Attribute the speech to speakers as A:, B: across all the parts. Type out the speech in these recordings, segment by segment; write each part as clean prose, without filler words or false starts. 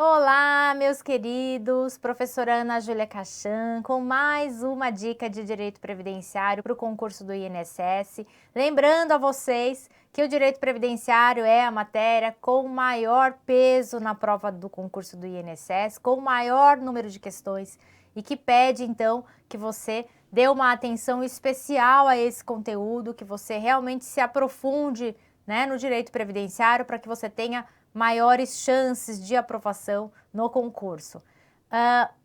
A: Olá, meus queridos, professora Ana Júlia Cachan, com mais uma dica de direito previdenciário para o concurso do INSS. Lembrando a vocês que o direito previdenciário é a matéria com maior peso na prova do concurso do INSS, com maior número de questões e que pede, então, que você dê uma atenção especial a esse conteúdo, que você realmente se aprofunde, no direito previdenciário para que você tenha maiores chances de aprovação no concurso.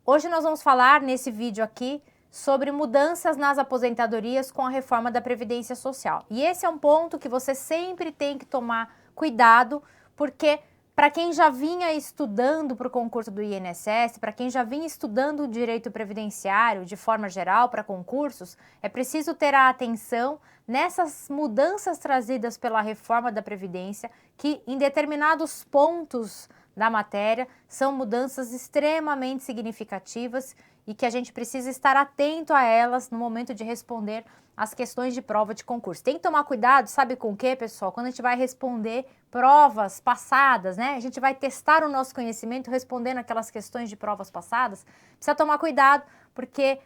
A: Hoje nós vamos falar nesse vídeo aqui sobre mudanças nas aposentadorias com a reforma da Previdência Social. E esse é um ponto que você sempre tem que tomar cuidado, porque para quem já vinha estudando para o concurso do INSS, para quem já vinha estudando o direito previdenciário de forma geral para concursos, é preciso ter a atenção nessas mudanças trazidas pela reforma da Previdência, que em determinados pontos da matéria são mudanças extremamente significativas e que a gente precisa estar atento a elas no momento de responder as questões de prova de concurso. Tem que tomar cuidado, sabe com o quê, pessoal? Quando a gente vai responder provas passadas, A gente vai testar o nosso conhecimento respondendo aquelas questões de provas passadas. Precisa tomar cuidado, porque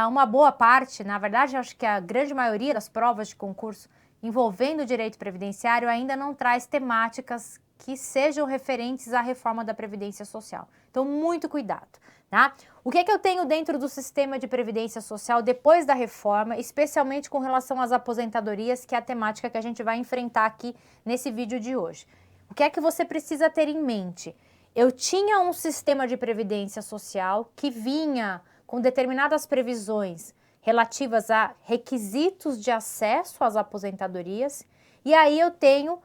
A: uma boa parte, na verdade, eu acho que a grande maioria das provas de concurso envolvendo o direito previdenciário ainda não traz temáticas que sejam referentes à reforma da Previdência Social. Então, muito cuidado, tá? O que é que eu tenho dentro do sistema de previdência social depois da reforma, especialmente com relação às aposentadorias, que é a temática que a gente vai enfrentar aqui nesse vídeo de hoje? O que é que você precisa ter em mente? Eu tinha um sistema de previdência social que vinha com determinadas previsões relativas a requisitos de acesso às aposentadorias, e aí eu tenho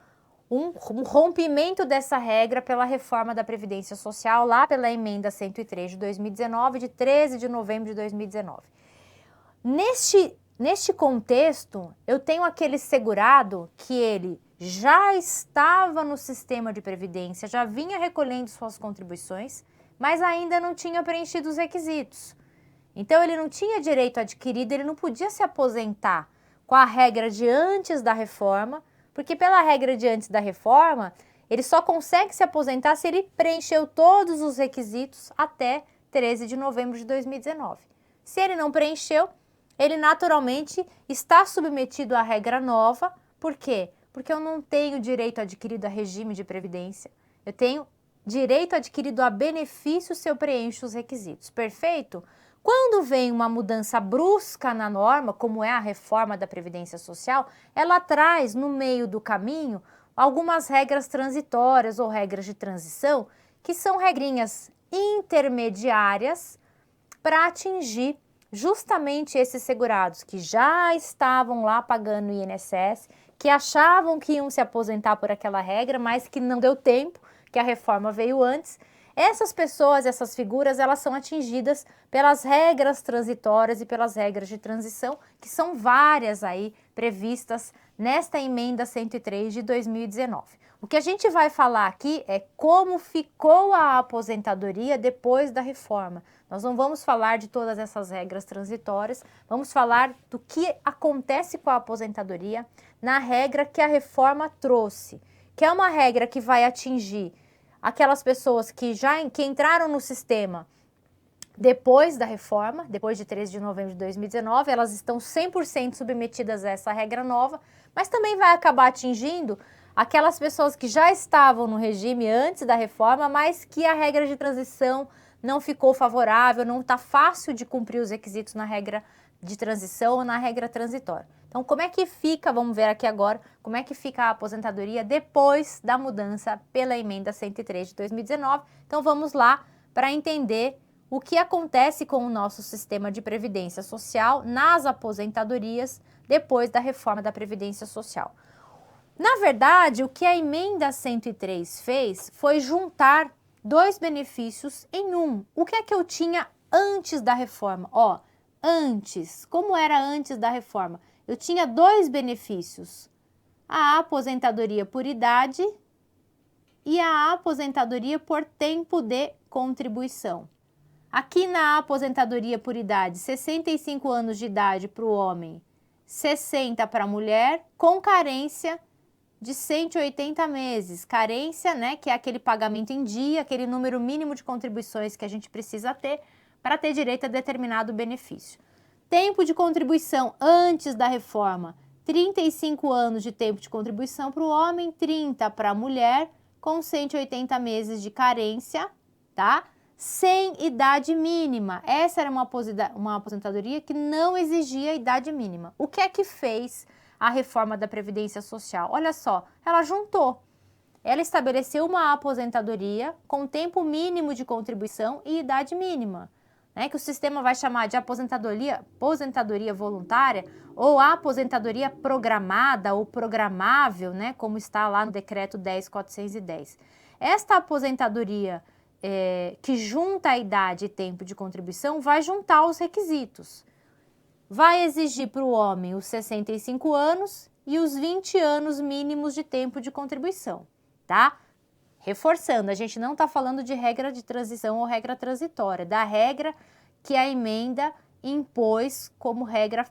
A: um rompimento dessa regra pela reforma da Previdência Social, lá pela emenda 103 de 2019, de 13 de novembro de 2019. Neste contexto, eu tenho aquele segurado que ele já estava no sistema de previdência, já vinha recolhendo suas contribuições, mas ainda não tinha preenchido os requisitos. Então, ele não tinha direito adquirido, ele não podia se aposentar com a regra de antes da reforma, porque pela regra de antes da reforma, ele só consegue se aposentar se ele preencheu todos os requisitos até 13 de novembro de 2019. Se ele não preencheu, ele naturalmente está submetido à regra nova. Por quê? Porque eu não tenho direito adquirido a regime de previdência, eu tenho direito adquirido a benefício se eu preencho os requisitos. Perfeito? Quando vem uma mudança brusca na norma, como é a reforma da Previdência Social, ela traz no meio do caminho algumas regras transitórias ou regras de transição, que são regrinhas intermediárias para atingir justamente esses segurados que já estavam lá pagando o INSS, que achavam que iam se aposentar por aquela regra, mas que não deu tempo, que a reforma veio antes. Essas pessoas, essas figuras, elas são atingidas pelas regras transitórias e pelas regras de transição, que são várias aí previstas nesta emenda 103 de 2019. O que a gente vai falar aqui é como ficou a aposentadoria depois da reforma. Nós não vamos falar de todas essas regras transitórias, vamos falar do que acontece com a aposentadoria na regra que a reforma trouxe, que é uma regra que vai atingir aquelas pessoas que entraram no sistema depois da reforma, depois de 13 de novembro de 2019, elas estão 100% submetidas a essa regra nova, mas também vai acabar atingindo aquelas pessoas que já estavam no regime antes da reforma, mas que a regra de transição não ficou favorável, não está fácil de cumprir os requisitos na regra de transição ou na regra transitória. Então, como é que fica, vamos ver aqui agora, como é que fica a aposentadoria depois da mudança pela emenda 103 de 2019. Então, vamos lá para entender o que acontece com o nosso sistema de previdência social nas aposentadorias depois da reforma da Previdência Social. Na verdade, o que a emenda 103 fez foi juntar dois benefícios em um. O que é que eu tinha antes da reforma? Antes, como era antes da reforma? Eu tinha dois benefícios, a aposentadoria por idade e a aposentadoria por tempo de contribuição. Aqui na aposentadoria por idade, 65 anos de idade para o homem, 60 para a mulher, com carência de 180 meses. Carência, né, que é aquele pagamento em dia, aquele número mínimo de contribuições que a gente precisa ter para ter direito a determinado benefício. Tempo de contribuição antes da reforma, 35 anos de tempo de contribuição para o homem, 30 para a mulher, com 180 meses de carência, tá? Sem idade mínima. Essa era uma aposentadoria que não exigia idade mínima. O que é que fez a reforma da Previdência Social? Olha só, ela juntou. Ela estabeleceu uma aposentadoria com tempo mínimo de contribuição e idade mínima, né, que o sistema vai chamar de aposentadoria voluntária ou aposentadoria programada ou programável, né, como está lá no decreto 10.410. Esta aposentadoria que junta a idade e tempo de contribuição vai juntar os requisitos. Vai exigir para o homem os 65 anos e os 20 anos mínimos de tempo de contribuição, tá? Reforçando, a gente não está falando de regra de transição ou regra transitória, da regra que a emenda impôs como regra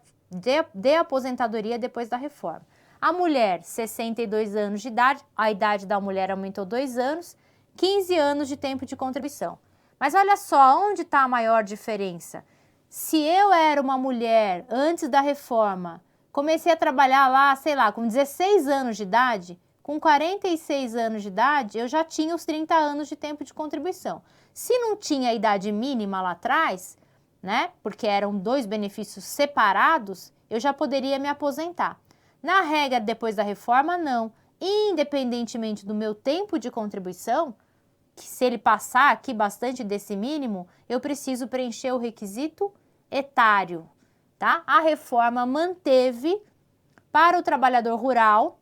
A: de aposentadoria depois da reforma. A mulher, 62 anos de idade, a idade da mulher aumentou 2 anos, 15 anos de tempo de contribuição. Mas olha só, onde está a maior diferença? Se eu era uma mulher antes da reforma, comecei a trabalhar lá, sei lá, com 16 anos de idade, com 46 anos de idade, eu já tinha os 30 anos de tempo de contribuição. Se não tinha idade mínima lá atrás, né, porque eram 2 benefícios separados, eu já poderia me aposentar. Na regra depois da reforma, não. Independentemente do meu tempo de contribuição, que se ele passar aqui bastante desse mínimo, eu preciso preencher o requisito etário, tá? A reforma manteve para o trabalhador rural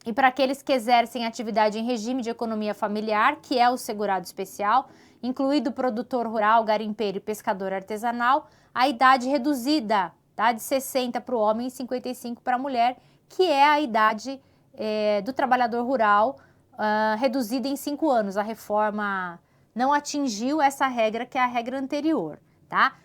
A: e para aqueles que exercem atividade em regime de economia familiar, que é o segurado especial, incluído produtor rural, garimpeiro e pescador artesanal, a idade reduzida, tá? De 60 para o homem e 55 para a mulher, que é a idade do trabalhador rural reduzida em 5 anos. A reforma não atingiu essa regra, que é a regra anterior, tá?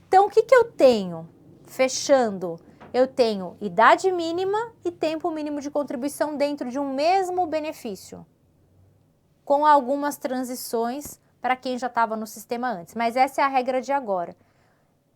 A: Então, o que eu tenho? Fechando, eu tenho idade mínima e tempo mínimo de contribuição dentro de um mesmo benefício, com algumas transições para quem já estava no sistema antes, mas essa é a regra de agora.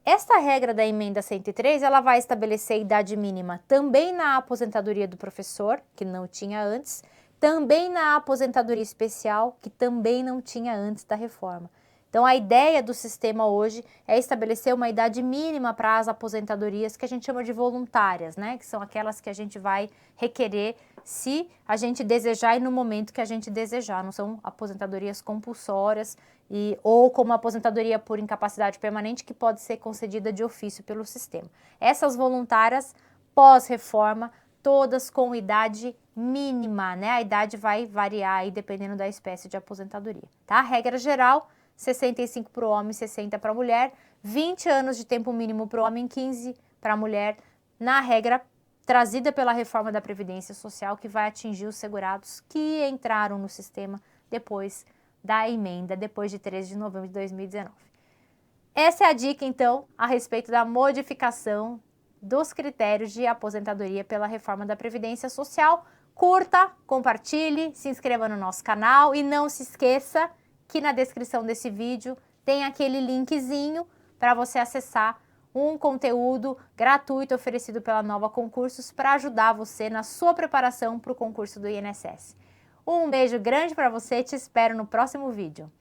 A: Esta regra da emenda 103, ela vai estabelecer idade mínima também na aposentadoria do professor, que não tinha antes, também na aposentadoria especial, que também não tinha antes da reforma. Então, a ideia do sistema hoje é estabelecer uma idade mínima para as aposentadorias que a gente chama de voluntárias, né? Que são aquelas que a gente vai requerer se a gente desejar e no momento que a gente desejar. Não são aposentadorias compulsórias ou como aposentadoria por incapacidade permanente, que pode ser concedida de ofício pelo sistema. Essas voluntárias, pós-reforma, todas com idade mínima, né? A idade vai variar aí dependendo da espécie de aposentadoria, tá? Regra geral, 65 para o homem, 60 para a mulher, 20 anos de tempo mínimo para o homem, 15 para a mulher, na regra trazida pela reforma da Previdência Social, que vai atingir os segurados que entraram no sistema depois da emenda, depois de 13 de novembro de 2019. Essa é a dica, então, a respeito da modificação dos critérios de aposentadoria pela reforma da Previdência Social. Curta, compartilhe, se inscreva no nosso canal e não se esqueça que na descrição desse vídeo tem aquele linkzinho para você acessar um conteúdo gratuito oferecido pela Nova Concursos para ajudar você na sua preparação para o concurso do INSS. Um beijo grande para você, te espero no próximo vídeo.